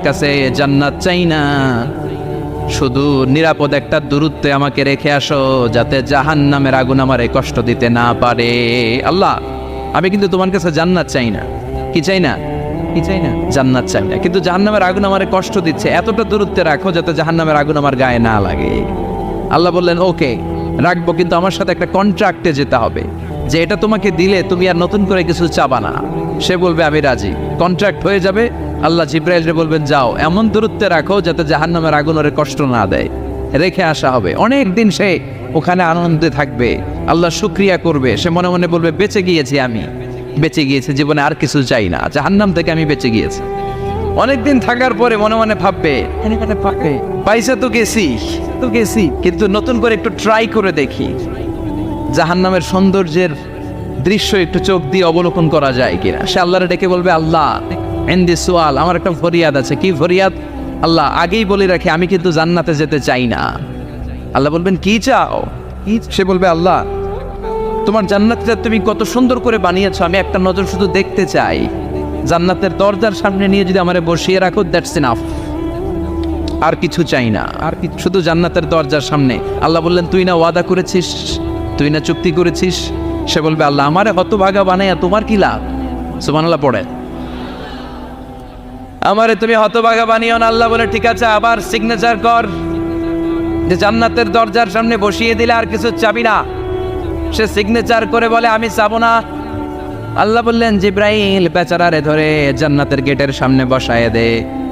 কাছে জান্নাত চাই না, শুধু নিরাপদ একটা দূরত্বে আমাকে রেখে আসো, যাতে জাহান্নামের আগুন আমারে কষ্ট দিতে না পারে। আল্লাহ, আমি কিন্তু তোমার কাছে জান্নাত চাই না। কি চাই না? কি চাই না? জান্নাত চাই না, কিন্তু জাহান্নামের আগুন আমারে কষ্ট দিচ্ছে, এতটা দূরত্বে রাখো যাতে জাহান্নামের আগুন আমার গায়ে না লাগে। আল্লাহ বললেন, ওকে রাখবো, কিন্তু আমার সাথে একটা কন্ট্রাক্টে যেতে হবে, যে এটা তোমাকে দিলে তুমি আর নতুন করে কিছু চাবা না। সে বলবে আমি রাজি, কন্ট্রাক্ট হয়ে যাবে। আল্লাহ জিব্রাইলকে বলবেন, যাও এমন দূরত্বে রাখো যাতে জাহান্নামের আগুন ওরে কষ্ট না দেয়। রেখে আসা হবে, অনেক দিন সে ওখানে আনন্দে থাকবে, আল্লাহ শুকরিয়া করবে। সে মনে মনে বলবে, বেঁচে গিয়েছি, আমি বেঁচে গিয়েছি, জীবনে আর কিছু চাই না, জাহান্নাম থেকে আমি বেঁচে গিয়েছি। অনেকদিন থাকার পরে মনে মনে ভাববে, পয়সা তো গেছি, কিন্তু নতুন করে একটু ট্রাই করে দেখি, জাহান্নামের সৌন্দর্যের দৃশ্য একটু চোখ দিয়ে অবলোকন করা যায় কিনা। সে আল্লাহরে ডেকে বলবে, আল্লাহ ইনদি সুয়াল, আমার একটা ফরিয়াদ আছে। কি ফরিয়াদ? আল্লাহ আগেই বলে রাখি, আমি কিন্তু জান্নাতে যেতে চাই না। আল্লাহ বলবেন, কি চাও? সে বলবে, আল্লাহ তোমার জান্নাতটা তুমি কত সুন্দর করে বানিয়েছো, আমি একটা নজর শুধু দেখতে চাই। জান্নাতের দরজার সামনে নিয়ে যদি আমারে বসিয়ে রাখো, দ্যাটস ইনাফ, আর কিছু চাই না, আর শুধু জান্নাতের দরজার সামনে। আল্লাহ বললেন, তুই না ওয়াদা করেছিস, তুই না চুক্তি করেছিস। সে বলবে, আল্লাহ আমারে হতভাগা বানাইয়া তোমার কি লাভ? সুবহানাল্লাহ পড়ে, আমারে তুমি হতভাগা বানিও না। আল্লাহ বলে, ঠিক আছে, আবার সিগনেচার কর যে জান্নাতের দরজার সামনে বসিয়ে দিলে আর কিছু চাবি না। সে সিগনেচার করে বলে, আমি চাবো না। আল্লাহ বললেন, জিব্রাইল বেচারারে ধরে জান্নাতের গেটের সামনে বসায় দে।